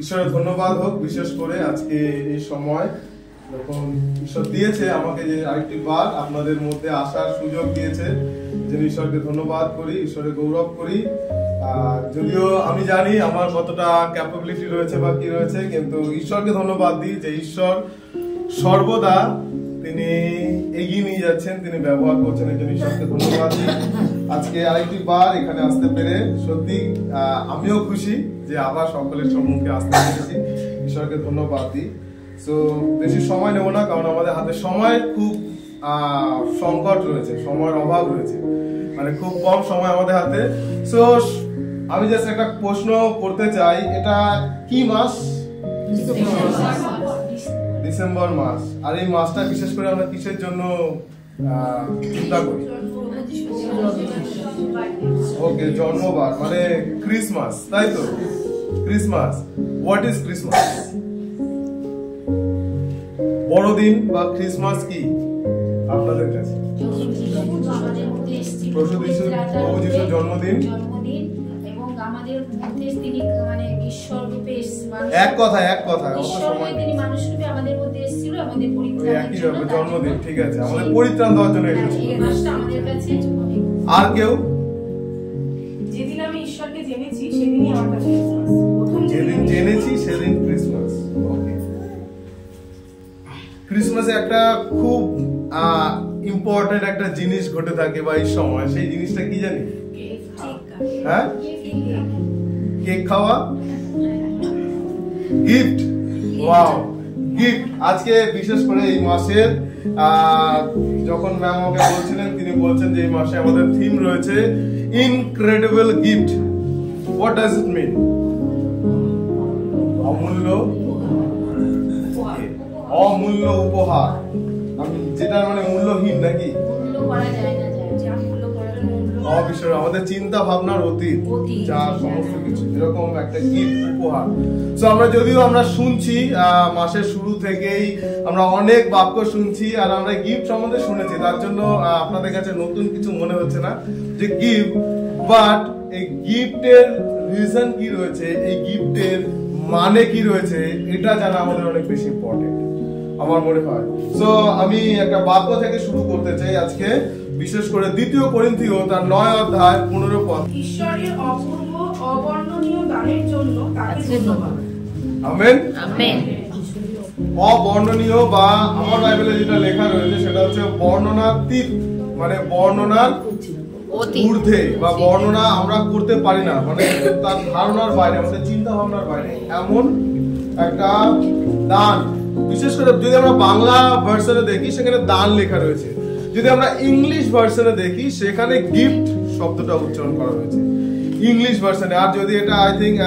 ঈশ্বরের ধন্যবাদ হোক, বিশেষ করে আজকে এই সময় যখন ঈশ্বর দিয়েছে আমাকে যে আরেকটি বার আপনাদের মধ্যে আসার সুযোগ দিয়েছে, যে ঈশ্বরকে ধন্যবাদ করি, ঈশ্বরের গৌরব করি। যদিও আমি জানি আমার কতটা ক্যাপাবিলিটি রয়েছে বা কি রয়েছে, কিন্তু ঈশ্বরকে ধন্যবাদ দিই যে ঈশ্বর সর্বদা তিনি এগিয়ে নিয়ে যাচ্ছেন, তিনি ব্যবহার করছেন, এই জন্য ঈশ্বরকে ধন্যবাদ দিই। আজকে আরেকটি বার এখানে আসতে পেরে সত্যি আমিও খুশি যে আবার সকলের সম্মুখে আসতে পেরেছি, ঈশ্বরকে ধন্যবাদ দিই। সো বেশি সময় নেব না, কারণ আমাদের হাতে সময় খুব সংকট রয়েছে, সময়ের অভাব রয়েছে, মানে খুব কম সময় আমাদের হাতে। সো আমি জাস্ট একটা প্রশ্ন করতে চাই, এটা কি মাস? ডিসেম্বর মাস। আর এই মাসটা বিশেষ করে আমরা কিসের জন্য চিন্তা করি? ওকে, জন্মবার মানে ক্রিসমাস, তাই তো? ক্রিসমাস। What is Christmas? বড়দিন বা ক্রিসমাস কি আপনাদের কাছে? প্রভু যিশুর জন্মদিন। আমাদের মধ্যে তিনি মানে ঈশ্বর রূপে এক কথা তিনি মানুষ রূপে আমাদের মধ্যে এসেছিল, আমাদের পরিত্রাণের জন্য। জন্মদিন, ঠিক আছে, আমাদের পরিত্রাণ দেওয়ার জন্য এসেছিল। এই মাসটা আমাদের কাছে আর কেউ? যেদিন আমি ঈশ্বরকে জেনেছি সেদিনই আমার কাছে ক্রিসমাস। যেদিন জেনেছি সেদিন ক্রিসমাস। ওকে, ক্রিসমাসে একটা খুব ইম্পর্টেন্ট একটা জিনিস ঘটে থাকে বা এই সময়, সেই জিনিসটা কি জানি? হ্যাঁ, কেক খাওয়া, গিফট। Wow, gift. আজকে বিশেষ করে এই মাসের যখন ম্যাম আমাকে বলছিলেন, তিনি বলছেন যে এই মাসে আমাদের থিম রয়েছে incredible gift. What does it mean? অমূল্য, অমূল্য উপহার। আমি যেটা মানে মূল্যহীন নাকি? মূল্য করা যায় না, অবিশ্বাস্য, আমাদের চিন্তা ভাবনার অতীত, যা সমস্ত কিছু এরকম একটা গিফট, উপহার। সো আমরা যদিও আমরা শুনছি মাসের শুরু থেকেই আমরা অনেক বাক্য শুনছি, আর আমরা গিফট সম্বন্ধে শুনেছি, তার জন্য আপনাদের কাছে নতুন কিছু মনে হচ্ছে না যে গিফট। বাট এই গিফটের রিজন কি রয়েছে, এই গিফটের মানে কি রয়েছে, এটা জানা আমাদের অনেক বেশি ইম্পর্টেন্ট আমার মনে হয়। সো আমি একটা বাক্য থেকে শুরু করতে চাই আজকে, বিশেষ করে 2 করিন্থীয় তার 9 অধ্যায় 15 পদ। ঈশ্বরের অপূর্ব অবর্ণনীয় দানের জন্য তাকে ধন্যবাদ। Amen, amen. অবর্ণনীয় বা আমার বাইবেলে যেটা লেখা রয়েছে সেটা হচ্ছে বর্ণনাতীত, মানে বর্ণনার ঊর্ধ্বে, বা বর্ণনা আমরা করতে পারি না, মানে তার ধারণার বাইরে, আমাদের চিন্তা ভাবনার বাইরে এমন একটা দান। বিশেষ করে যদি আমরা বাংলা ভার্সনে দেখি সেখানে দান লেখা রয়েছে, যদি আমরা ইংলিশ ভার্সনে দেখি সেখানে গিফট শব্দটা উচ্চারণ করা হয়েছে ইংলিশ ভার্সনে। আর যদি এটা আই থিঙ্ক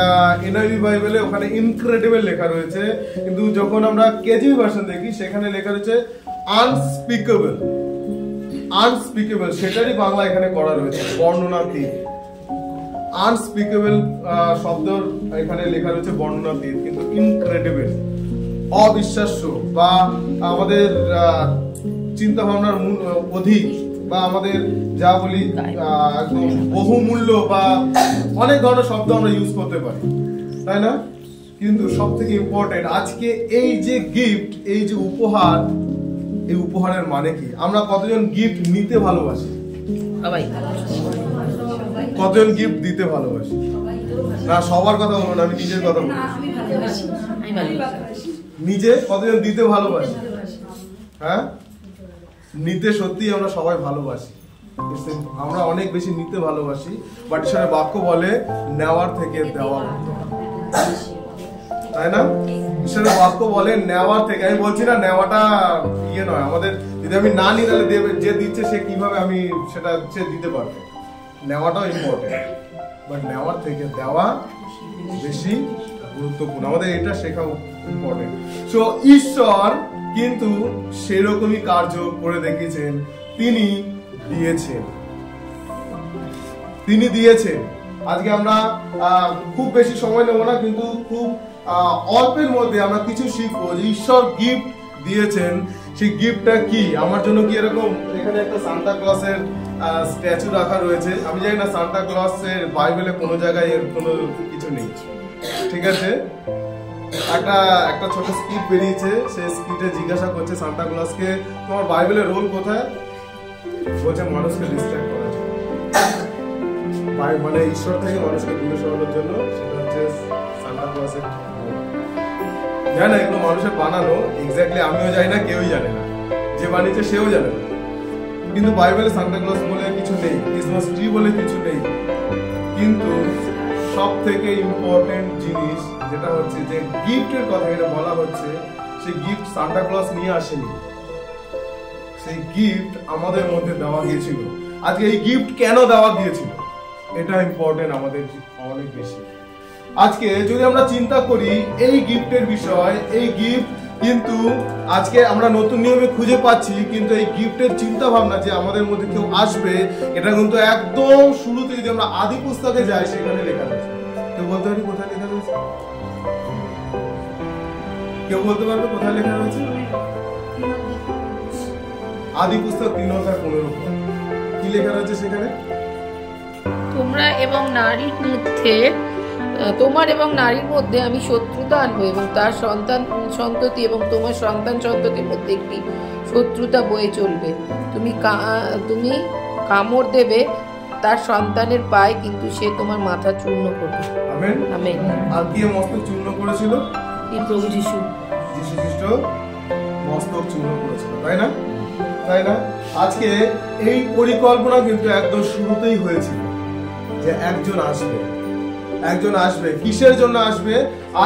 এনআইভি বাইবেলে ওখানে ইনক্রেডিবল লেখা রয়েছে, কিন্তু যখন আমরা কেজিভি ভার্সন দেখি সেখানে লেখা রয়েছে আনস্পিকেবল। আনস্পিকেবল সেটারই বাংলা এখানে করা রয়েছে, বর্ণনাতীত। আনস্পিকেবল শব্দ এখানে লেখা রয়েছে বর্ণনাতীত, কিন্তু ইনক্রেডিবল অবিশ্বাস্য বা আমাদের চিন্তা ভাবনার অধিক, বা আমাদের যা বলি একদম বহুমূল্য, বা অনেক ধরনের শব্দ আমরা ইউজ করতে পারি, তাই না? কিন্তু সব থেকে ইম্পর্টেন্ট আজকে এই যে গিফট, এই যে উপহার, এই উপহারের মানে কি? আমরা কতজন গিফট নিতে ভালোবাসি? কতজন গিফট দিতে ভালোবাসি? না, সবার কথা বলবো না, আমি নিজের কথা বলবো। নিজে কতজন দিতে ভালোবাসি? হ্যাঁ, নিতে সত্যি আমরা সবাই ভালোবাসি, আমরা অনেক বেশি নিতে ভালোবাসি। বাট ঈশ্বরের বাক্য বলে নেওয়ার থেকে দেওয়া, তাই না? ঈশ্বরের বাক্য বলে নেওয়ার থেকে। আমি বলছি না নেওয়াটা ইয়ে নয়, আমাদের যদি আমি না নিই তাহলে দেবে যে দিচ্ছে সে কিভাবে আমি সেটা সে দিতে পারবে, নেওয়াটাও ইম্পর্টেন্ট, বাট নেওয়ার থেকে দেওয়া বেশি গুরুত্বপূর্ণ, আমাদের এটা শেখা ইম্পর্টেন্ট। সো ঈশ্বর কিন্তু সেরকমই কার্য করে দেখিয়েছেন, তিনি দিয়েছেন, তিনি দিয়েছেন। আজকে আমরা খুব বেশি সময় নেব না, কিন্তু খুব অল্পের মধ্যে আমরা কিছু শিখবো যে ঈশ্বর গিফট দিয়েছেন, সেই গিফটটা কি। আমার জন্য কি এরকম এখানে একটা সান্তা ক্লসের স্ট্যাচু রাখা রয়েছে, আমি জানি না সান্তা ক্লসের বাইবেলে কোনো জায়গায় এর কোনো কিছু নেই, ঠিক আছে, একটা ছোট স্কিট বেরিয়েছে, সেই স্কিটে জিজ্ঞাসা করছে সান্তা ক্লজকে তোমার বাইবেলের রোল কোথায়, বলছে মানুষকে ডিস্ট্রাক্ট করার জন্য, মানে ঈশ্বর থেকে মানুষকে দূরে সরানোর জন্য। সেটা হচ্ছে সান্তা ক্লজের রোল। জানি না এগুলো মানুষের বানানো, এক্স্যাক্টলি আমিও জানি না, কেউই জানে না, যে বানিয়েছে সেও জানে না। কিন্তু বাইবেলে সান্তা ক্লজ বলে কিছু নেই, ক্রিসমাস ট্রি বলে কিছু নেই। কিন্তু সব থেকে ইম্পর্টেন্ট জিনিস যেটা হচ্ছে যে গিফটের কথা এটা বলা হচ্ছে, সেই গিফট সান্তা ক্লজ নিয়ে আসেনি, সেই গিফট আমাদের মধ্যে দেওয়া গিয়েছিল। আজকে এই গিফট কেন দেওয়া গিয়েছিল এটা ইম্পর্টেন্ট আমাদের অনেক বেশি। আজকে যদি আমরা চিন্তা করি এই গিফটের বিষয়, এই গিফট কিন্তু আজকে আমরা নতুন নিয়মে খুঁজে পাচ্ছি, কিন্তু এই গিফটের চিন্তা ভাবনা যে আমাদের মধ্যে কেউ আসবে, এটা কিন্তু একদম শুরুতে যদি আমরা আদি পুস্তকে যাই সেখানে লেখা রয়েছে। কেউ বলতে পারবে কোথায় লেখা রয়েছে? কেউ বলতে পারবে কোথায় লেখা রয়েছে? আদি পুস্তক 3:15 কি লেখা রয়েছে সেখানে? তোমরা এবং নারীর মধ্যে, তোমার এবং নারীর মধ্যে আমি শত্রুতা আনবো এবং তার সন্তান সন্ততি এবং তোমার সন্তান সন্ততির মধ্যে একটি শত্রুতা বয়ে চলবে। তুমি কামড় দেবে তার সন্তানের পায়ে, কিন্তু সে তোমার মাথা চূর্ণ করবে। Amen amen. আর কি মস্তক চূর্ণ করেছিল? এই প্রভু যিশু খ্রিস্ট মস্তক চূর্ণ করেছিল, তাই না? তাই না? আজকে এই পরিকল্পনা কিন্তু একদম শুরুতেই হয়েছিল যে একজন আসবে, একজন আসবে। কিসের জন্য আসবে?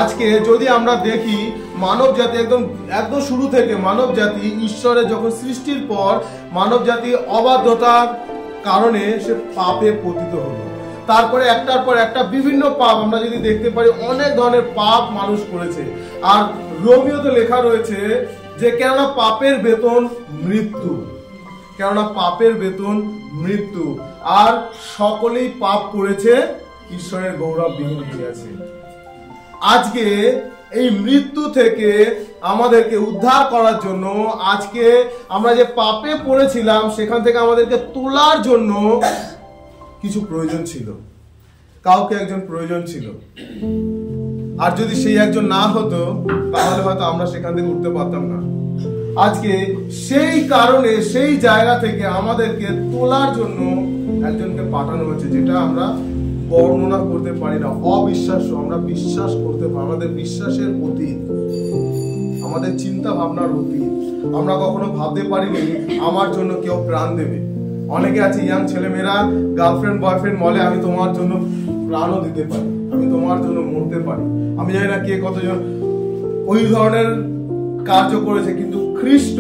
আজকে যদি আমরা দেখি মানব জাতি একদম শুরু থেকে মানব জাতি ঈশ্বরের যখন সৃষ্টির পর মানব জাতি অবাধ্যতার কারণে সে পাপে পতিত হলো। তারপরে একটার পর একটা বিভিন্ন পাপ আমরা যদি দেখতে পারি, অনেক ধরনের পাপ মানুষ করেছে। আর রোমীয়তে লেখা রয়েছে যে কেননা পাপের বেতন মৃত্যু, কেননা পাপের বেতন মৃত্যু, আর সকলেই পাপ করেছে ঈশ্বরের গৌরববিহীন হয়েছে। আজকে এই মৃত্যু থেকে আমাদেরকে উদ্ধার করার জন্য, আজকে আমরা যে পাপে পড়েছিলাম সেখান থেকে আমাদেরকে তোলার জন্য কিছু প্রয়োজন ছিল, কাউকে একজন প্রয়োজন ছিল। আর যদি সেই একজন না হতো তাহলে হয়তো আমরা সেখান থেকে উঠতে পারতাম না। আজকে সেই কারণে সেই জায়গা থেকে আমাদেরকে তোলার জন্য একজনকে পাঠানো হয়েছে, যেটা আমরা বর্ণনা করতে পারি না, অবিশ্বাস্য। আমরা বিশ্বাস করতে পারি, আমাদের বিশ্বাসের অতীত, আমাদের চিন্তা ভাবনার অতীত। আমরা কখনো ভাবতে পারিনি আমার জন্য কেউ প্রাণ দেবে। অনেকে আছে ইয়াং ছেলেমেয়েরা গার্লফ্রেন্ড বয়ফ্রেন্ড বলে আমি তোমার জন্য প্রাণও দিতে পারি, আমি তোমার জন্য মরতে পারি। আমি জানি না কে কতজন ওই ধরনের কার্য করেছে, কিন্তু খ্রিস্ট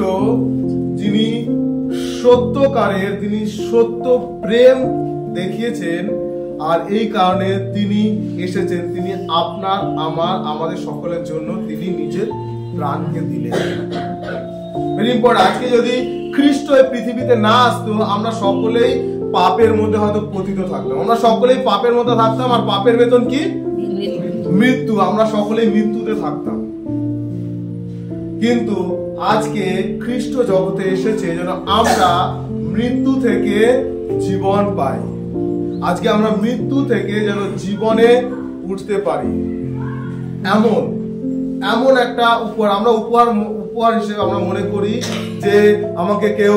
যিনি সত্যকারের, তিনি সত্য প্রেম দেখিয়েছেন, আর এই কারণে তিনি এসেছেন, তিনি আপনার আমাদের সকলের জন্য তিনি নিজের প্রাণকে দিলেন। Very important. আজকে যদি খ্রিস্ট এই পৃথিবীতে না আসতো, আমরা সকলেই পাপের মধ্যে হয়তো পতিত থাকতাম, আমরা সকলেই পাপের মধ্যে থাকতাম। আর পাপের বেতন কি? মৃত্যু। আমরা সকলেই মৃত্যুতে থাকতাম। কিন্তু আজকে খ্রিস্ট জগতে এসেছে যেন আমরা মৃত্যু থেকে জীবন পাই। আজকে আমরা মৃত্যু থেকে যেন জীবনে উঠতে পারি, এমন একটা আমরা উপহার হিসেবে আমরা মনে করি যে আমাকে কেউ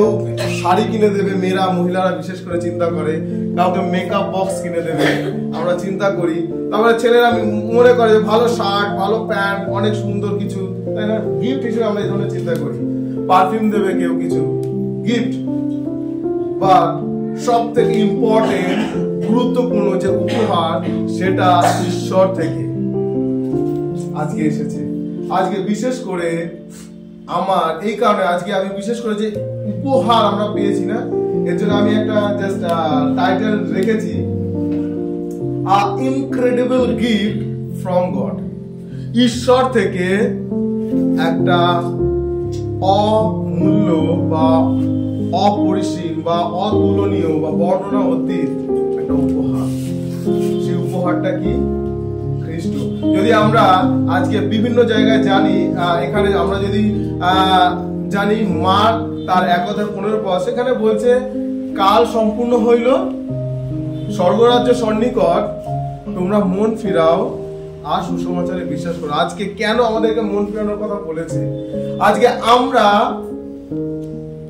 শাড়ি কিনে দেবে, মেয়েরা মহিলারা বিশেষ করে চিন্তা করে, কাউকে মেকআপ বক্স কিনে দেবে, আমরা চিন্তা করি। তারপরে ছেলেরা মনে করে ভালো শার্ট, ভালো প্যান্ট, অনেক সুন্দর কিছু, তাই না, গিফট হিসেবে আমরা এই ধরনের চিন্তা করি। পারফিউম দেবে কেউ কিছু গিফট। বা সব থেকে ইম্পর্টেন্ট গুরুত্বপূর্ণ যে উপহার, সেটা ঈশ্বর থেকে আজকে এসেছে। আজকে বিশেষ করে আমার এই কারণে আজকে আমি বিশেষ করে যে উপহার আমরা পেয়েছি না, এর জন্য আমি একটা জাস্ট টাইটেল রেখেছি, আ ইনক্রেডিবল গিফট ফ্রম গড। ঈশ্বর থেকে একটা অমূল্য বা অপরিসীম বা অতুলনীয় বা বর্ণনা অতীত একটা উপহার। সেই উপহারটা কি? খ্রিস্ট। যদি আমরা আজকে বিভিন্ন জায়গায় জানি, এখানে আমরা যদি জানি মার্ক তার 1:15 সেখানে বলছে কাল সম্পূর্ণ হইল, স্বর্গরাজ্য সন্নিকট, তোমরা মন ফিরাও, আর সুসমাচারে বিশ্বাস করো। আজকে কেন আমাদেরকে মন ফেরানোর কথা বলেছে? আজকে আমরা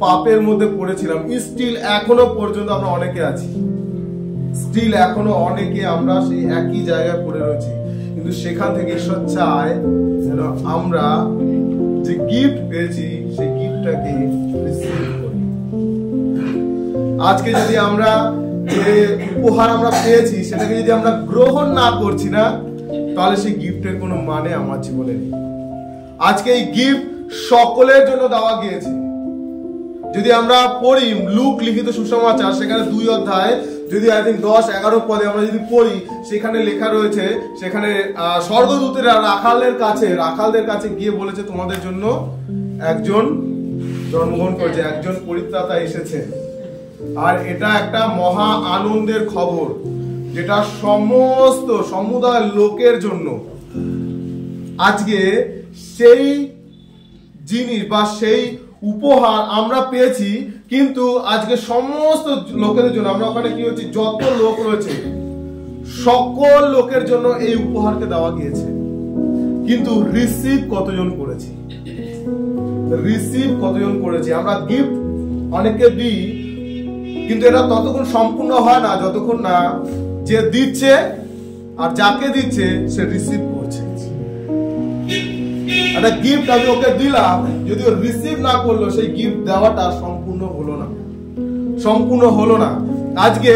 পাপের মধ্যে পড়েছিলাম, স্টিল এখনো পর্যন্ত আমরা অনেকে আছি, স্টিল এখনো অনেকে আমরা সেই একই জায়গায় পড়ে রয়েছি। কিন্তু সেখান থেকে ঈশ্বর চায় যেন আমরা যে গিফট পেয়েছি সেই গিফটটাকে রিসিভ করি। আজকে যদি আমরা যে উপহার আমরা পেয়েছি সেটাকে যদি আমরা গ্রহণ না করছি না, তাহলে সেই গিফটের কোনো মানে আমার জীবনে নেই। আজকে এই গিফট সকলের জন্য দেওয়া গিয়েছে। যদি আমরা পড়ি লুক লিখিত সুসমাচার, সেখানে 2 অধ্যায় যদি 10-11 পদে আমরা যদি পড়ি, সেখানে লেখা রয়েছে, সেখানে স্বর্গদূতেরা রাখালদের কাছে গিয়ে বলেছে তোমাদের জন্য একজন জন্মগ্রহণ করেছে, একজন পরিত্রাতা এসেছে। আর এটা একটা মহা আনন্দের খবর, যেটা সমস্ত সমুদায় লোকের জন্য। আজকে সেই জিনিস বা সেই উপহার আমরা পেয়েছি, কিন্তু আজকে সমস্ত লোকেদের জন্য, আমরা ওখানে কি হচ্ছে, যত লোক রয়েছে সকল লোকের জন্য এই উপহারকে দেওয়া গিয়েছে। কিন্তু রিসিভ কতজন করেছি? রিসিভ কতজন করেছি? আমরা গিফট অনেকে দিই, কিন্তু এটা ততক্ষণ সম্পূর্ণ হয় না যতক্ষণ না যে দিচ্ছে আর যাকে দিচ্ছে সে রিসিভ করছে। একটা গিফট আমি ওকে দিলাম, যদি ও রিসিভ না করলো, সেই গিফট দেওয়াটা সম্পূর্ণ হলো না। আজকে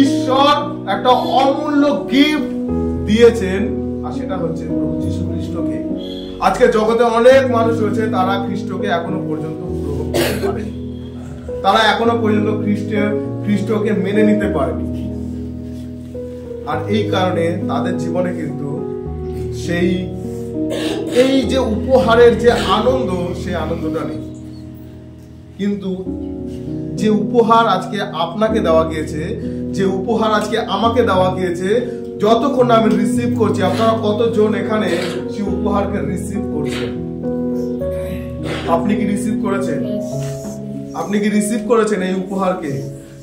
ঈশ্বর একটা অমূল্য গিফট দিয়েছেন, আর সেটা হচ্ছে প্রভু যীশু খ্রিস্টকে। আজকে জগতে অনেক মানুষ রয়েছে, তারা খ্রিস্টকে এখনো পর্যন্ত গ্রহণ করতে পারেনি, তারা এখনো পর্যন্ত খ্রিস্টকে মেনে নিতে পারেনি। আর এই কারণে তাদের জীবনে কিন্তু এই যে উপহারের যে আনন্দ, সেই আনন্দটা নেই। কিন্তু যে উপহার আজকে আপনাকে দেওয়া গিয়েছে, যে উপহার আজকে আমাকে দেওয়া গিয়েছে, যতক্ষণ না আমি রিসিভ করছি, আপনারা কতজন এখানে সেই উপহারকে রিসিভ করছেন? আপনি কি রিসিভ করেছেন? আপনি কি রিসিভ করেছেন এই উপহারকে?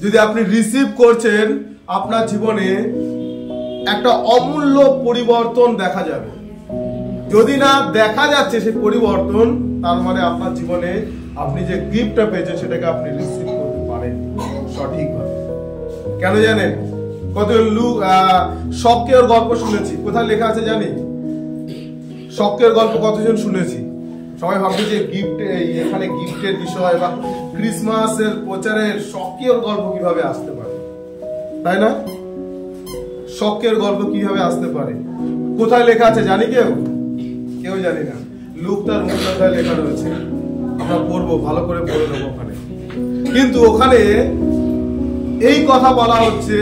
যদি আপনি রিসিভ করছেন, আপনার জীবনে একটা অমূল্য পরিবর্তন দেখা যাবে। যদি না দেখা যাচ্ছে সেই পরিবর্তন, তার মানে আপনার জীবনে আপনি যে গিফটটা পেয়েছেন সেটাকে আপনি রিসিভ করতে পারেন সঠিকভাবে। কেন জানেন? কত লোক শখের গল্প শুনেছি, কোথায় লেখা আছে জানি? শখের গল্প কতজন শুনেছি? সবাই ভাবছে যে গিফট, এখানে গিফটের বিষয় বা ক্রিসমাসের প্রচারের শখের গল্প কিভাবে আসতে পারে, তাই না? শখের গল্প কিভাবে আসতে পারে? কোথায় লেখা আছে জানি? কেউ জানি না। লুক তার 9 অধ্যায়ে লেখা রয়েছে, আমরা পড়বো, ভালো করে পড়ে নেবো ওখানে। কিন্তু ওখানে এই কথা বলা হচ্ছে,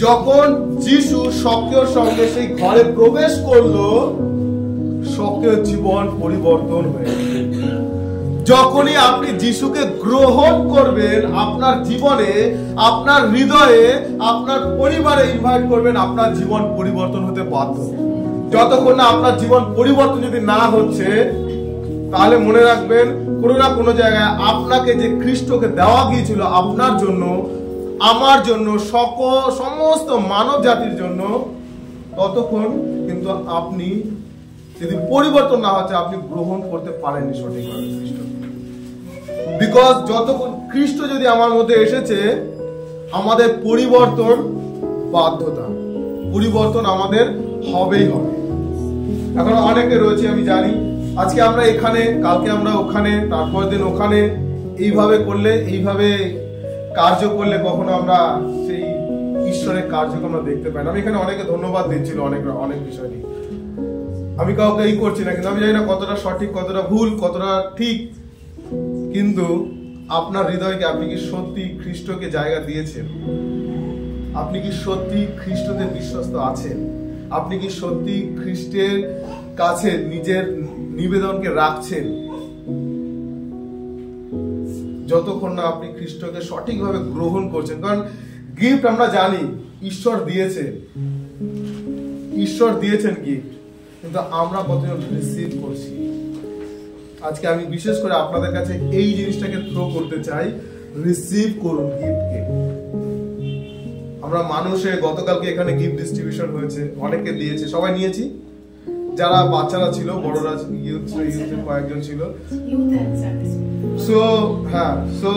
যখন যিশু শখের সঙ্গে সেই ঘরে প্রবেশ করলো, শখের জীবন পরিবর্তন হয়ে গেল। যখনই আপনি যিশুকে গ্রহণ করবেন আপনার জীবনে, আপনার হৃদয়ে, আপনার পরিবারে ইনভাইট করবেন, আপনার জীবন পরিবর্তন হতে বাধ্য। যতক্ষণ না আপনার জীবন পরিবর্তন যদি না হচ্ছে, তাহলে মনে রাখবেন কোনো না কোনো জায়গায় আপনাকে যে খ্রিস্টকে দেওয়া গিয়েছিল আপনার জন্য, আমার জন্য, সমস্ত মানব জাতির জন্য, ততক্ষণ কিন্তু আপনি যদি পরিবর্তন না হচ্ছে, আপনি গ্রহণ করতে পারেননি সঠিকভাবে খ্রিস্ট। বিকজ যতক্ষণ খ্রিস্ট যদি আমার মধ্যে এসেছে, আমাদের পরিবর্তন বাধ্যতা, পরিবর্তন আমাদের হবেই হবে। এখন অনেকে রয়েছে, আমি জানি, আজকে আমরা এখানে, কালকে আমরা ওখানে, তারপর দিন ওখানে, এইভাবে করলে, এইভাবে কার্য করলে কখনো আমরা সেই ঈশ্বরের কার্যকে আমরা দেখতে পাই না। আমি এখানে অনেকে ধন্যবাদ দিচ্ছিল অনেক বিষয় নিয়ে, আমি কাউকে এই করছি না, কিন্তু আমি জানি না কতটা সঠিক, কতটা ভুল, কতটা ঠিক। কিন্তু আপনার হৃদয়কে আপনি কি সত্যি খ্রিস্টকে জায়গা দিয়েছেন? আপনি কি সত্যি খ্রিস্টতে বিশ্বস্ত আছেন? আপনি কি সত্যি খ্রিস্টের কাছে নিজের নিবেদনকে রাখছেন? যতক্ষণ না আপনি খ্রিস্টকে সঠিকভাবে গ্রহণ করছেন, কারণ গিফট আমরা জানি ঈশ্বর দিয়েছেন গিফট, কিন্তু আমরা কতজন রিসিভ করছি? আজকে আমি বিশেষ করে আপনাদের কাছে এই জিনিসটাকে থ্রো করতে চাই, রিসিভ করুন গিফটকে। আমরা মানুষে, গতকালকে এখানে গিফট ডিস্ট্রিবিউশন হয়েছে, অনেকে দিয়েছে, সবাই নিয়েছি। যারা বাচ্চারা ছিল, বড়রা ইউথ কয়েকজন ছিল। সো হ্যাঁ, সো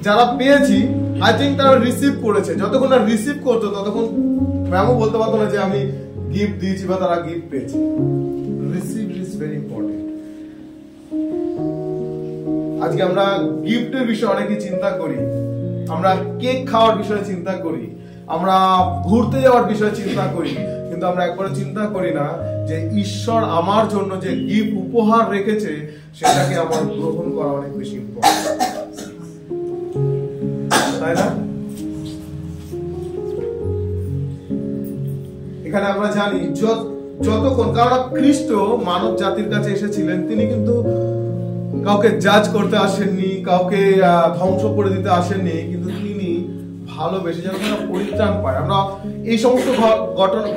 যারা পেয়েছি আই থিঙ্ক তারা রিসিভ করেছে। যতক্ষণ না রিসিভ করতো ততক্ষণ ম্যামও বলতে পারতো না যে আমি গিফট দিয়েছি বা তারা গিফট পেয়েছে। Receive is very important. আজকে আমরা গিফটের বিষয়ে অনেকই চিন্তা করি, আমরা কেক খাওয়ার বিষয়ে চিন্তা করি, আমরা ঘুরতে যাওয়ার বিষয়ে চিন্তা করি, কিন্তু আমরা একবারে চিন্তা করি না যে ঈশ্বর আমার জন্য যে গিফট উপহার রেখেছে সেটাকে আমার গ্রহণ করা অনেক বেশি ইম্পর্টেন্ট, তাই না? এখানে আমরা জানি যতক্ষণ, কারণ খ্রিস্ট মানব জাতির কাছে এসেছিলেন, তিনি কিন্তু কাউকে জাজ করতে আসেননি, কাউকে ধ্বংস করে দিতে আসেননি, কিন্তু তিনি ভালোবেসে যেন তারা পরিত্রাণ পায়। আমরা এই সমস্ত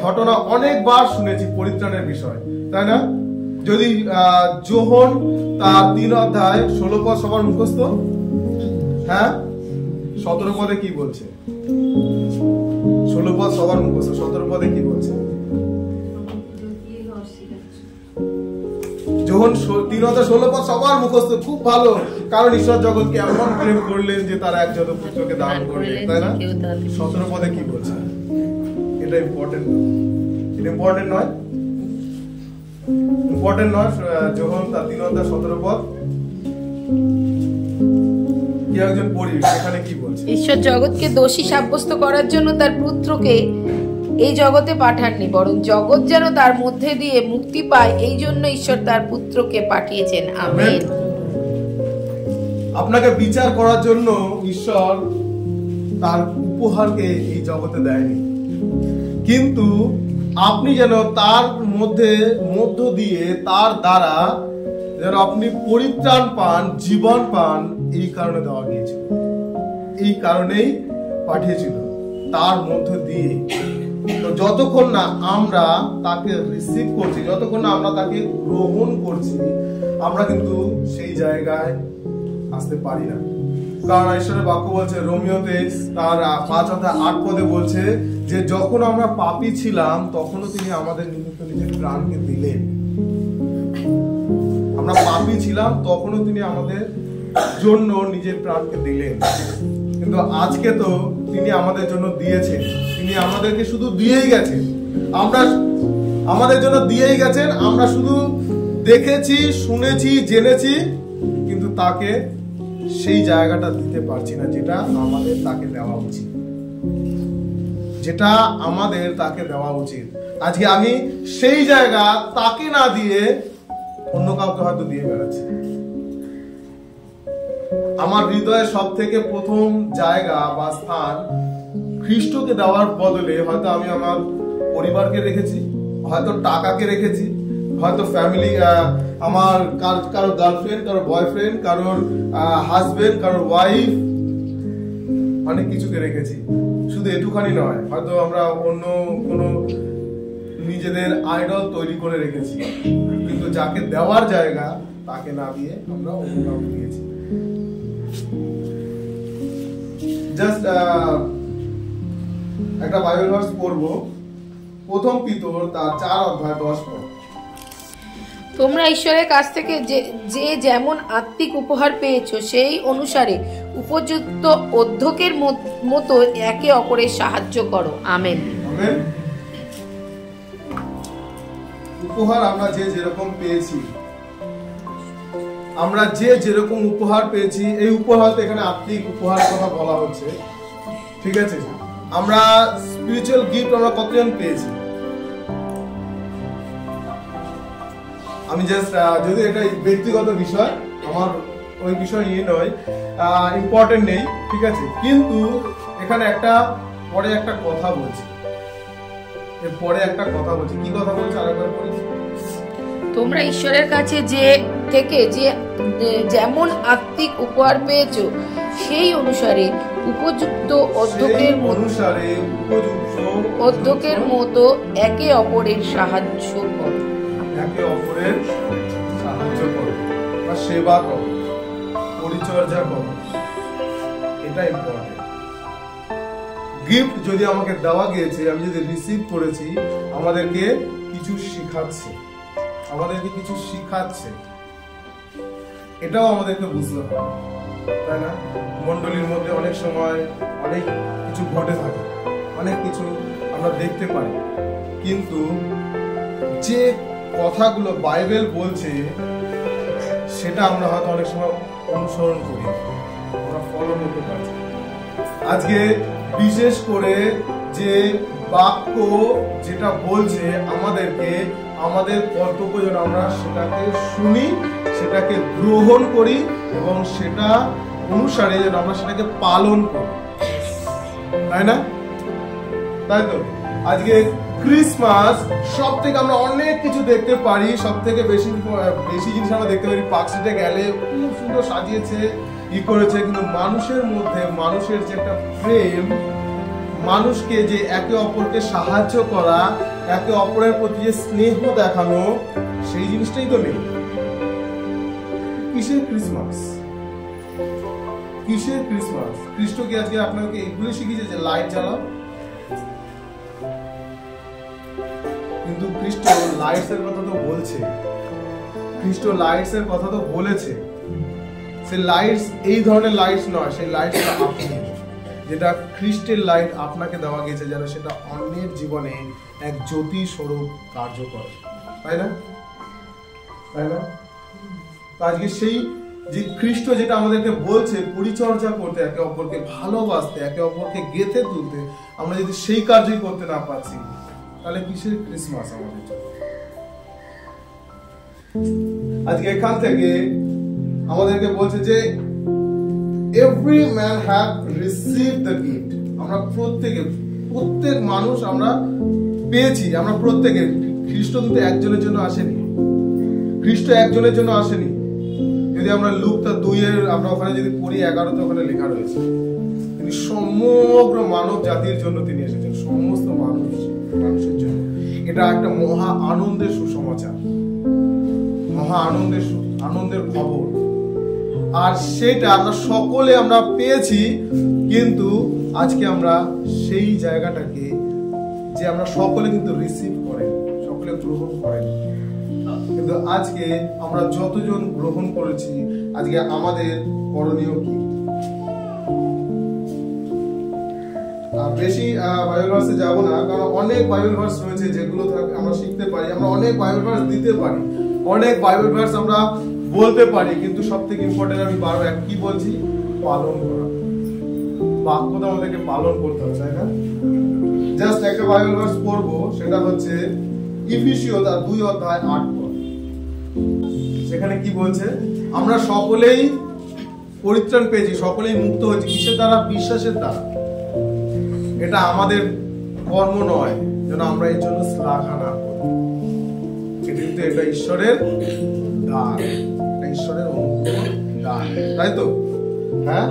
ঘটনা অনেকবার শুনেছি পরিত্রাণের বিষয়, তাই না? যদি যোহন তার 3 অধ্যায় 16 পদ সবার মুখস্থ, হ্যাঁ 17 পদে কি বলছে? 16 পদ সবার মুখস্থ, 17 পদে কি বলছে? যখন 3 অধ্যায় 16 পদ সবার মুখস্থ, খুব ভালো, কারণ ঈশ্বর জগৎকে এমন প্রেম করলেন যে তারা একজন পুত্রকে দান করলেন, তাই না? 17 পদে কি বলছে? এটা ইম্পর্টেন্ট, এটা ইম্পর্টেন্ট নয়? ইম্পর্টেন্ট নয়? যখন তার 3 অধ্যায় 17 পদ কি একজন পড়ি, এখানে কি বলছে? ঈশ্বর জগৎকে দোষী সাব্যস্ত করার জন্য তার পুত্রকে এই জগতে পাঠাননি, বরং জগৎ যেন তার মধ্যে দিয়ে মুক্তি পায়, এই জন্য ঈশ্বর তার পুত্রকে পাঠিয়েছেন। আমেন। আপনাকে বিচার করার জন্য ঈশ্বর তার উপহারকে এই জগতে দেয়নি, কিন্তু আপনি যেন তার মধ্য দিয়ে, তার দ্বারা যেন আপনি পরিত্রাণ পান, জীবন পান, এই কারণে দেওয়া গিয়েছিল, এই কারণেই পাঠিয়েছিল, তার মধ্য দিয়ে। তো যতক্ষণ না আমরা তাকে রিসিভ করছি, যতক্ষণ না আমরা তাকে গ্রহণ করছি, আমরা কিন্তু সেই জায়গায় আসতে পারি না। কারণ ঈশ্বরের বাক্য বলছে রোমিওতে তার 5 অধ্যায় 8 পদে বলছে যে যখন আমরা পাপী ছিলাম তখনও তিনি আমাদের নিমিত্ত নিজের প্রাণকে দিলেন। আমরা পাপী ছিলাম তখনও তিনি আমাদের জন্য নিজের প্রাণকে দিলেন, কিন্তু আজকে তো তিনি আমাদের জন্য দিয়েছেন, তিনি আমাদেরকে শুধু দিয়েই গেছেন, আমরা আমাদের জন্য দিয়েই গেছেন, আমরা শুধু দেখেছি, শুনেছি, জেনেছি, কিন্তু তাকে সেই জায়গাটা দিতে পারছি না যেটা আমাদের তাকে দেওয়া উচিত, যেটা আমাদের তাকে দেওয়া উচিত। আজকে আমি সেই জায়গা তাকে না দিয়ে অন্য কাউকে হয়তো দিয়ে বেড়াচ্ছি। আমার হৃদয়ের সব থেকে প্রথম জায়গা বা স্থান খ্রিস্টকে দেওয়ার বদলে হয়তো আমি আমার পরিবারকে রেখেছি, হয়তো টাকাকে রেখেছি, হয়তো ফ্যামিলি, আমার কারো গার্লফ্রেন্ড, কারো বয়ফ্রেন্ড, কারোর হাজবেন্ড, কারোর ওয়াইফ, অনেক কিছুকে রেখেছি। শুধু এটুখানি নয়, হয়তো আমরা অন্য কোনো নিজেদের আইডল তৈরি করে রেখেছি, কিন্তু যাকে দেওয়ার জায়গা তাকে না দিয়ে আমরা অন্য কাউকে দিয়েছি। জাস্ট একটা বাইবেল ভার্স পড়বো, 1 পিতর তার 4 অধ্যায় 10 পদ। তোমরা ঈশ্বরের কাছ থেকে যে যেমন আত্মিক উপহার পেয়েছো সেই অনুসারে উপযুক্ত অধ্যক্ষের মতো একে অপরের সাহায্য করো। আমেন। আমেন। উপহার আমরা যে যেরকম পেয়েছি, আমরা যে যেরকম উপহার পেয়েছি, এই উপহার তো এখানে আত্মিক উপহার কথা বলা হচ্ছে, ঠিক আছে? আমরা স্পিরিচুয়াল গিফট আমরা কতজন পেয়েছি? আমি জাস্ট যদি এটা ব্যক্তিগত বিষয়, আমার ওই বিষয় নিয়ে নয়, ইম্পর্টেন্ট নেই, ঠিক আছে, কিন্তু এখানে পরে একটা কথা বলছি, এরপরে একটা কথা বলছি। কি কথা বলছি আরেকবার পড়ি। তোমরা ঈশ্বরের কাছে যে যেমন আত্মিক উপহার পেয়েছো সেই অনুসারে উপযুক্ত অধ্যক্ষের মতো একে অপরের সাহায্য করো। একে অপরের সাহায্য করো বা সেবা করো, পরিচর্যা করো, এটা ইম্পর্টেন্ট। গিফট যদি আমাকে দেওয়া গিয়েছে, আমি যদি রিসিভ করেছি, আমাদেরকে কিছু শেখাচ্ছে, আমাদেরকে কিছু শিখাচ্ছে, এটাও আমাদেরকে বুঝতে হবে, তাই না? মণ্ডলীর মধ্যে অনেক সময় অনেক কিছু ঘটে থাকে, অনেক কিছু আমরা দেখতে পারি, কিন্তু যে কথাগুলো বাইবেল বলছে সেটা আমরা হয়তো অনেক সময় অনুসরণ করি, আমরা ফলো করতে পারছি। আজকে বিশেষ করে যে বাক্য যেটা বলছে আমাদেরকে, আমাদের কর্তব্য যেন আমরা সেটাকে শুনি, সেটাকে গ্রহণ করি এবং সেটা অনুসারে যেন আমরা সেটাকে পালন করি, তাই না? তাই তো আজকে ক্রিসমাস সব থেকে আমরা অনেক কিছু দেখতে পারি, সব থেকে বেশি জিনিস আমরা দেখতে পারি। পার্কস্ট্রিটে গেলে খুব সুন্দর সাজিয়েছে, করেছে, কিন্তু মানুষের মধ্যে মানুষের যে একটা প্রেম, মানুষকে যে একে অপরকে সাহায্য করা, একে অপরের প্রতি যে স্নেহ দেখানো, সেই জিনিসটাই তো নেই। কিসের ক্রিসমাস? কিসের ক্রিসমাস? খ্রিস্ট কি আজকে আপনাকে এগুলো শিখিয়েছে যে লাইট জ্বালাও? কিন্তু খ্রিস্ট লাইটস এর কথা তো বলছে, খ্রিস্ট লাইটস এর কথা তো বলেছে। সে লাইটস এই ধরনের লাইটস নয়, সেই লাইটসটা আপনি, যেটা খ্রিস্টের লাইট আপনাকে দেওয়া গেছে, যেন সেটা অন্যের জীবনে এক জ্যোতি স্বরূপ কার্য করে, তাই না? তাই না? আজকে সেই যে খ্রিস্ট যেটা আমাদেরকে বলছে পরিচর্যা করতে, একে অপরকে ভালোবাসতে, একে অপরকে গেঁথে তুলতে, আমরা যদি সেই কার্যই করতে না পারছি, তাহলে কিসের ক্রিসমাস আমাদের জন্য? আজকে এখান থেকে আমাদেরকে বলছে যে every man have received the gift. আমরা প্রত্যেক মানুষ আমরা পেয়েছি, আমরা প্রত্যেকে। খ্রিস্ট কিন্তু একজনের জন্য আসেনি, খ্রিস্ট একজনের জন্য আসেনি। যদি আমরা লুকটা 2 আমরা ওখানে যদি পড়ি 11 ওখানে লেখা রয়েছে, তিনি সমগ্র মানব জাতির জন্য তিনি এসেছেন, সমস্ত মানুষের জন্য। এটা একটা মহা আনন্দের সুসমাচার, মহা আনন্দের খবর। আর সেটা আমরা সকলে আমরা পেয়েছি, কিন্তু আজকে আমরা সেই জায়গাটাকে যে আমরা সকলে কিন্তু রিসিভ করেন, সকলে গ্রহণ করেন, কিন্তু আজকে আমরা যতজন গ্রহণ করেছি, আজকে আমাদের করণীয় কি? বেশি বাইবেল ভার্সে যাব না, কারণ অনেক বাইবেল ভার্স রয়েছে যেগুলো আমরা শিখতে পারি, আমরা অনেক বাইবেল ভার্স দিতে পারি, অনেক বাইবেল ভার্স আমরা বলতে পারি, কিন্তু সবথেকে ইম্পর্টেন্ট আমি বারবার কি বলছি, পালন করা। বাক্যটা আমাদেরকে পালন করতে হবে, তাই না? জাস্ট একটা বাইবেল ভার্স পড়বো, সেটা হচ্ছে ইফিসীয় 2:8। সেখানে কি বলছে? আমরা সকলেই পরিত্রাণ পেয়েছি, সকলেই মুক্ত হয়েছি, কিসের দ্বারা? বিশ্বাসের দ্বারা। এটা আমাদের কর্ম নয়, যেন আমরা এর জন্য শ্লাঘা না করি, কিন্তু এটা ঈশ্বরের দান, এটা ঈশ্বরের অনুগ্রহ দান, তাই তো? হ্যাঁ,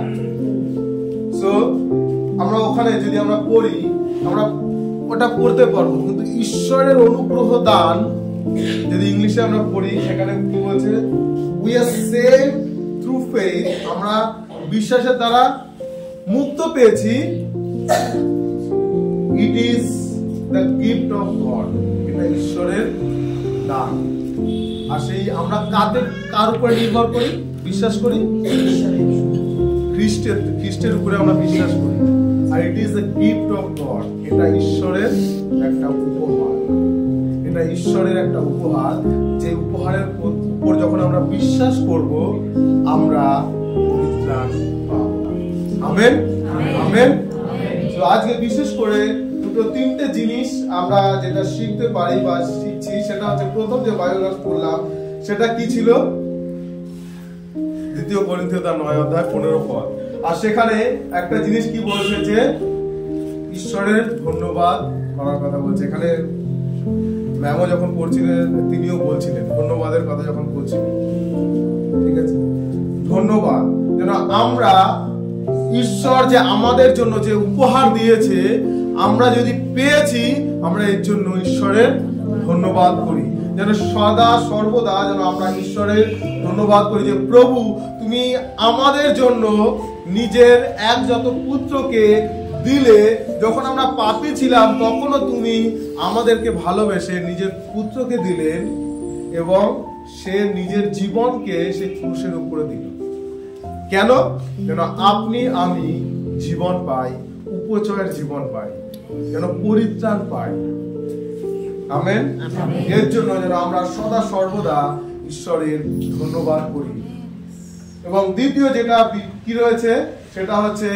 সো আমরা ওখানে যদি আমরা পড়ি, আমরা ওটা পড়তে পারবো, কিন্তু ঈশ্বরের অনুগ্রহ দান যদি ইংলিশে আমরা পড়ি, সেখানে কি বলছে? We are saved through faith. আমরা বিশ্বাসের দ্বারা মুক্ত পেয়েছি। ইট is the gift of God, এটা ঈশ্বরের দান। আর সেই আমরা কার উপরে নির্ভর করি, বিশ্বাস করি? খ্রিস্টের উপরে আমরা বিশ্বাস করি। আর it is the gift of God, এটা ঈশ্বরের একটা উপহার, এটা ঈশ্বরের একটা উপহার। যে উপহারের উপর যখন আমরা বিশ্বাস করব, আমরা পরিত্রাণ পাবো। Amen, amen. তো আজকে বিশেষ করে 2-3টে জিনিস আমরা যেটা শিখতে পারি বা শিখছি, সেটা হচ্ছে প্রথম যে বাইবেল ভার্স পড়লাম, সেটা কি ছিল? 2 করিন্থীয় 9:15। আর সেখানে একটা জিনিস কি বলছে, যে ঈশ্বরের ধন্যবাদ করার কথা বলছে। এখানে ম্যামও যখন পড়ছিলেন, তিনিও বলছিলেন ধন্যবাদের কথা যখন বলছিলেন, ঠিক আছে? ধন্যবাদ, যেন আমরা ঈশ্বর যে আমাদের জন্য যে উপহার দিয়েছে, আমরা যদি পেয়েছি, আমরা এর জন্য ঈশ্বরের ধন্যবাদ করি। যেন সদা সর্বদা যেন আমরা ঈশ্বরের ধন্যবাদ করি, যে প্রভু তুমি আমাদের জন্য নিজের একজাত পুত্রকে দিলে। যখন আমরা পাপী ছিলাম, তখনও তুমি আমাদেরকে ভালোবেসে নিজের পুত্রকে দিলেন, এবং সে নিজের জীবনকে সে ক্রুশের উপরে দিল। কেন? যেন আপনি আমি জীবন পাই, উপচয়ের জীবন পাই, যেন পরিত্রাণ পাই। আমেন। এর জন্য যেন আমরা সদা সর্বদা ঈশ্বরের ধন্যবাদ করি। এবং দ্বিতীয় যেটা কি রয়েছে সেটা হচ্ছে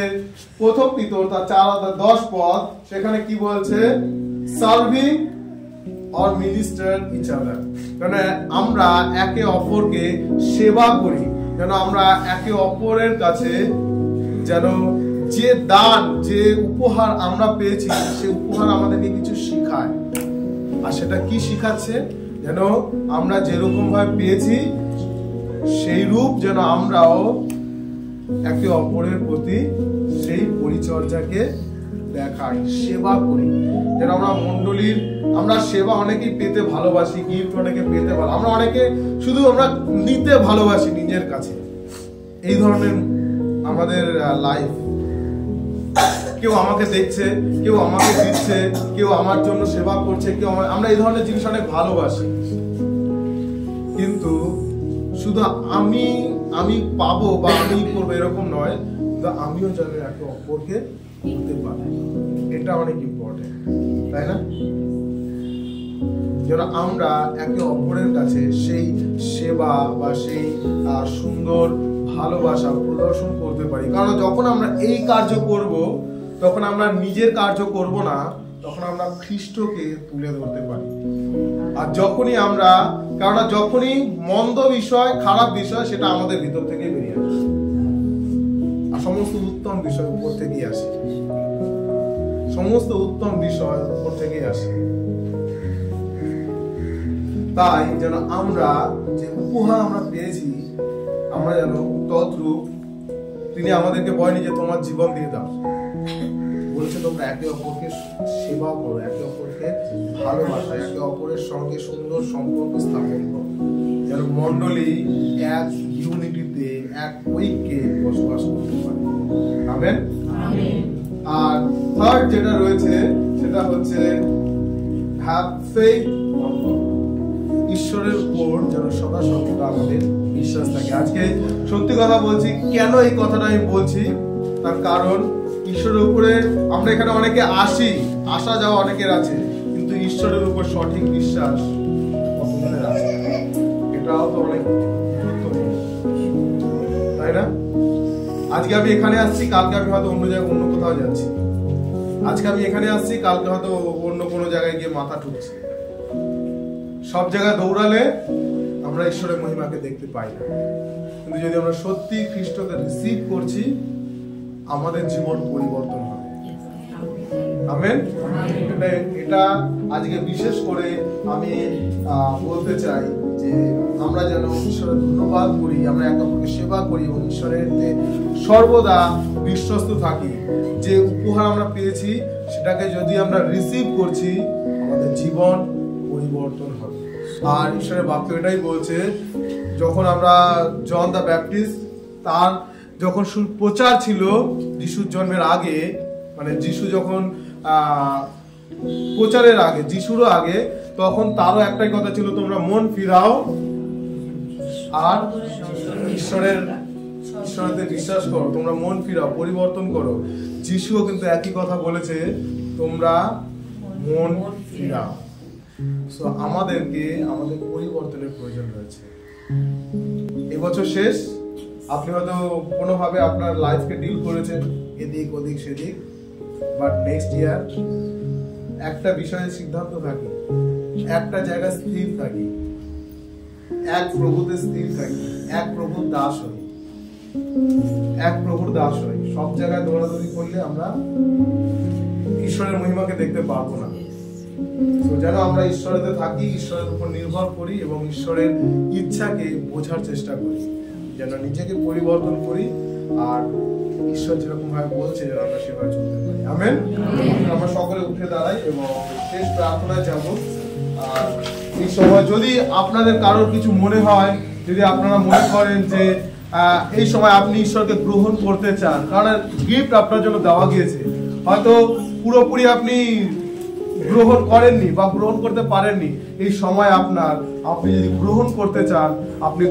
প্রথম পিতর তার 4:10 পদ, সেখানে কি বলছে? Serving or minister each other, মানে আমরা একে অপরকে সেবা করি, যেন আমরা একে অপরের কাছে যেন যে দান, যে উপহার আমরা পেয়েছি সে উপহার আমাদেরকে কিছু শেখায়। আর সেটা কি শিখাচ্ছে? যেন আমরা যেরকম ভাবে পেয়েছি সেই রূপ যেন আমরাও একে অপরের প্রতি সেই পরিচর্যাকে দেখাই, সেবা করি। যেন আমরা মণ্ডলীর আমরা সেবা অনেকেই পেতে ভালোবাসি, গিফট অনেকে পেতে ভালো, আমরা অনেকে শুধু আমরা নিতে ভালোবাসি নিজের কাছে। এই ধরনের আমাদের লাইফ। কেউ আমাকে দেখছে, কেউ আমাকে দিচ্ছে, কেউ আমার জন্য সেবা করছে, কেউ আমরা এই ধরনের জিনিস অনেক ভালোবাসি। কিন্তু শুধু আমি পাবো বা আমি করবো এরকম নয়, কিন্তু আমিও যেন একে অপরকে দিতে পারি, এটা অনেক ইম্পর্টেন্ট, তাই না? যেন আমরা একে অপরের কাছে সেই সেবা বা সেই সুন্দর ভালোবাসা প্রদর্শন করতে পারি। কারণ যখন আমরা এই কার্য করব তখন আমরা নিজের কার্য করব না, তখন আমরা খ্রিস্টকে তুলে ধরতে পারি। আর যখনই মন্দ বিষয়, খারাপ বিষয়, সেটা আমাদের ভিতর থেকে বেরিয়ে আসে, আর সমস্ত উত্তম বিষয় উপর থেকেই আসে, সমস্ত উত্তম বিষয় উপর থেকেই আসে। তাই যেন আমরা যে উপহার আমরা পেয়েছি, আমরা যেন তদ্রূপ, তিনি আমাদেরকে বলেনি যে তোমার জীবন দিয়ে দাও, বলেছে তোমরা একে অপরকে সেবা করো, একে অপরকে ভালোবাসো, একে অপরের সঙ্গে সুন্দর সম্পর্ক স্থাপন করো, যেন মণ্ডলী এক ইউনিটিতে, এক ঐক্যে বসবাস করতে পারে। আমেন। আর থার্ড যেটা রয়েছে সেটা হচ্ছে হ্যাভ ফেথ অন গড, ঈশ্বরের উপর যেন সদা সর্বদা আমাদের বিশ্বাস থাকে। আজকে সত্যি কথা বলছি, কেন এই কথাটা আমি বলছি, তার কারণ ঈশ্বরের উপরে আমরা এখানে অনেকে আসা যাওয়া অনেকের আছে, কিন্তু ঈশ্বরের উপর সঠিক বিশ্বাস কতজনের আছে? এটাও তো অনেক গুরুত্বপূর্ণ, তাই না? আজকে আমি এখানে আসছি, কালকে আমি হয়তো অন্য জায়গায়, অন্য কোথাও যাচ্ছি। আজকে আমি এখানে আসছি, কালকে হয়তো অন্য কোনো জায়গায় গিয়ে মাথা ঠুকছি। সব জায়গায় দৌড়ালে আমরা ঈশ্বরের মহিমাকে দেখতে পাই না, কিন্তু যদি আমরা সত্যি খ্রিস্টকে রিসিভ করছি, আমাদের জীবন পরিবর্তন হবে। আমেন। এটা আজকে বিশেষ করে আমি বলতে চাই যে আমরা যেন ঈশ্বরের ধন্যবাদ করি, আমরা একে অপরকে সেবা করি এবং ঈশ্বরের সর্বদা বিশ্বস্ত থাকি। যে উপহার আমরা পেয়েছি সেটাকে যদি আমরা রিসিভ করছি, আমাদের জীবন পরিবর্তন হবে। আর ঈশ্বরের বাক্য এটাই বলছে, যখন আমরা জন দ্য ব্যাপটিস্ট তার যখন প্রচার ছিল যিশুর জন্মের আগে, মানে যিশু যখন প্রচারের আগে, যিশুরও আগে, তখন তারও একটাই কথা ছিল, তোমরা মন ফিরাও আর ঈশ্বরের বিশ্বাস করো, তোমরা মন ফিরাও, পরিবর্তন করো। যিশুও কিন্তু একই কথা বলেছে, তোমরা মন ফিরাও। সো আমাদের পরিবর্তনের প্রয়োজন রয়েছে। এবছর শেষ, আপনি হয়তো কোনোভাবে আপনার লাইফকে ডিল করেছেন এদিক ওদিক সেদিক, বাট নেক্সট ইয়ার একটা বিষয়ে সিদ্ধান্ত থাকি, একটা জায়গায় স্থির থাকি, এক প্রভুতে স্থির থাকি, এক প্রভুর দাস হই, এক প্রভুর দাস হই। সব জায়গায় দৌড়াদৌড়ি করলে আমরা ঈশ্বরের মহিমাকে দেখতে পারবো না। তো যেন আমরা ঈশ্বরেতে থাকি, ঈশ্বরের উপর নির্ভর করি এবং ঈশ্বরের ইচ্ছাকে বোঝার চেষ্টা করি, যেন নিজেকে পরিবর্তন করি আর ঈশ্বর যেরকম ভাবে বলছে যেন আমরা সেভাবে চলতে পারি। আমেন। আমরা সকলে উঠে দাঁড়াই এবং শেষ প্রার্থনায় যাব। আর এই সময় যদি আপনাদের কারোর কিছু মনে হয়, যদি আপনারা মনে করেন যে এই সময় আপনি ঈশ্বরকে গ্রহণ করতে চান, কারণ গিফট আপনার জন্য দেওয়া গিয়েছে, হয়তো পুরোপুরি আপনি গ্রহণ করেননি বা গ্রহণ করতে পারেননি, এই সময় আপনার, আপনি যদি গ্রহণ করতে চান, আপনি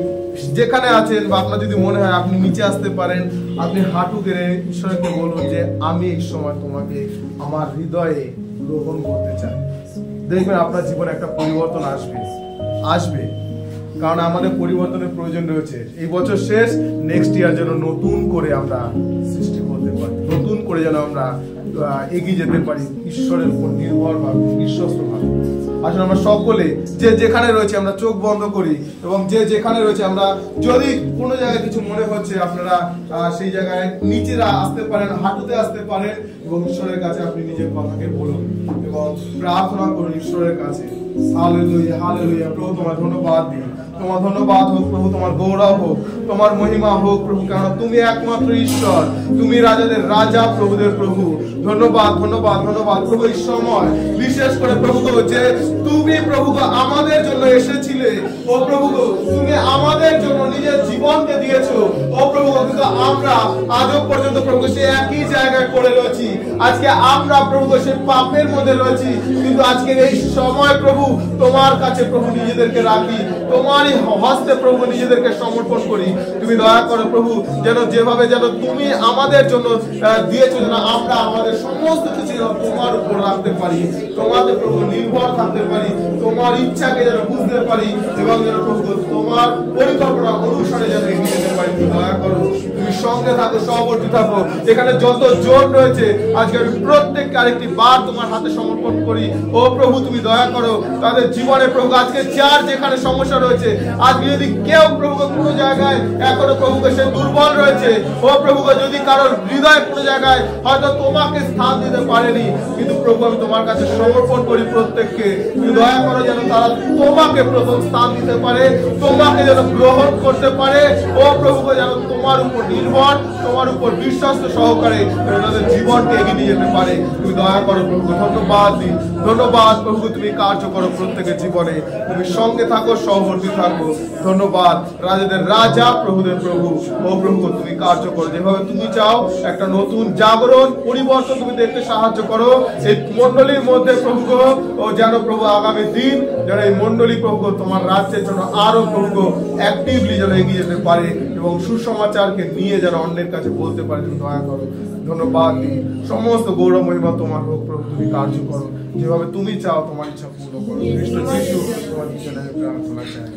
যেখানে আছেন বা আপনার যদি মনে হয় আপনি নিচে আসতে পারেন, আপনি হাঁটু গেড়ে ঈশ্বরকে বলুন যে আমি এই সময় তোমাকে আমার হৃদয়ে গ্রহণ করতে চাই। দেখবেন আপনার জীবনে একটা পরিবর্তন আসবে। কারণ আমাদের পরিবর্তনের প্রয়োজন রয়েছে। এই বছর শেষ, নেক্সট ইয়ার যেন নতুন করে আমরা সৃষ্টি করতে পারি, নতুন করে যেন আমরা এগিয়ে যেতে পারি ঈশ্বরের উপর নির্ভর ভাবে, বিশ্বস্ত ভাবে। আসলে আমরা সকলে যে যেখানে রয়েছে আমরা চোখ বন্ধ করি এবং যে যেখানে রয়েছে আমরা, যদি কোনো জায়গায় কিছু মনে হচ্ছে আপনারা সেই জায়গায় নিচেরা আসতে পারেন, হাঁটুতে আসতে পারেন এবং ঈশ্বরের কাছে আপনি নিজের কথাকে বলুন এবং প্রার্থনা করুন ঈশ্বরের কাছে। Hallelujah, hallelujah. প্রভু তোমার ধন্যবাদ দিই, তোমার ধন্যবাদ হোক প্রভু, তোমার গৌরব হোক, তোমার মহিমা হোক প্রভু, কারণ তুমি একমাত্র ঈশ্বর, তুমি রাজাদের রাজা, প্রভুদের প্রভু। ধন্যবাদ, ধন্যবাদ, ধন্যবাদ প্রভু। এই সময় বিশেষ করে প্রভু যে তুমি প্রভু আমাদের জন্য এসেছিলে, ও প্রভু তুমি আমাদের জন্য নিজের জীবনকে দিয়েছো, ও প্রভু কিন্তু আমরা আজও পর্যন্ত প্রভু সে একই জায়গায় পড়ে রয়েছি। আজকে আমরা প্রভু সে পাপের মধ্যে রয়েছি, কিন্তু আজকে এই সময় প্রভু তোমার কাছে প্রভু নিজেদেরকে রাখি, তোমারই হস্তে প্রভু নিজেদেরকে সমর্পণ করি। তুমি দয়া করো প্রভু, যেন যেভাবে যেন তুমি আমাদের জন্য দিয়েছো, যেন আমরা আমাদের সমস্ত কিছু তোমার উপর রাখতে পারি, তোমাদের প্রভু নির্ভর থাকতে পারি, তোমার ইচ্ছাকে যেন বুঝতে পারি এবং যেন প্রভু তোমার পরিকল্পনা অনুসারে যেন এগিয়ে যেতে পারি। তুমি দয়া করো, তুমি সঙ্গে থাকো, সহবর্তী থাকো। এখানে যত জন রয়েছে আজকে আমি প্রত্যেককে আরেকটি বার তোমার হাতে সমর্পণ করি। ও প্রভু তুমি দয়া করো তাদের জীবনে প্রভু আজকে যার যেখানে সমস্যা রয়েছে, আজকে যদি কেউ প্রভু কোনো জায়গায় এখনো প্রভুকে সে দুর্বল রয়েছে, ও প্রভুকে যদি কারোর হৃদয় কোনো জায়গায় হয়তো তোমাকে স্থান দিতে পারেনি, কিন্তু প্রভু আমি তোমার কাছে সমর্পণ করি প্রত্যেককে। তুমি দয়া করো যেন তারা তোমাকে প্রথম স্থান দিতে পারে, তোমাকে যেন গ্রহণ করতে পারে, ও প্রভুকে যেন তোমার উপর নির্ভর, তোমার উপর বিশ্বাস সহকারে তাদের জীবনকে এগিয়ে নিয়ে যেতে পারে। তুমি দয়া করো প্রভু, ধন্যবাদ দিই, ধন্যবাদ প্রভু। তুমি কার্য করো প্রত্যেকের জীবনে, তুমি সঙ্গে থাকো, সহবর্তী থাকো। ধন্যবাদ রাজাদের রাজা, প্রভুদের প্রভু। ও প্রভু তুমি কার্য করো যেভাবে তুমি চাও, একটা নতুন জাগরণ পরিবর্তন তুমি দেখতে সাহায্য করো এই মন্ডলীর মধ্যে প্রভু। ও যেন প্রভু আগামী দিন যেন এই মন্ডলী প্রভু তোমার রাজ্যের জন্য আরো প্রভু অ্যাক্টিভলি যেন এগিয়ে যেতে পারে এবং সুসমাচারকে নিয়ে যেন অন্যের কাছে বলতে পারে। তুমি দয়া করো, ধন্যবাদ দিই। সমস্ত গৌরব মহিমা তোমার হোক প্রভু। তুমি কার্য করো যেভাবে তুমি চাও, তোমার ইচ্ছা পূর্ণ করো। কৃষ্ণ যিশু তোমার পিছনে প্রার্থনা চাই।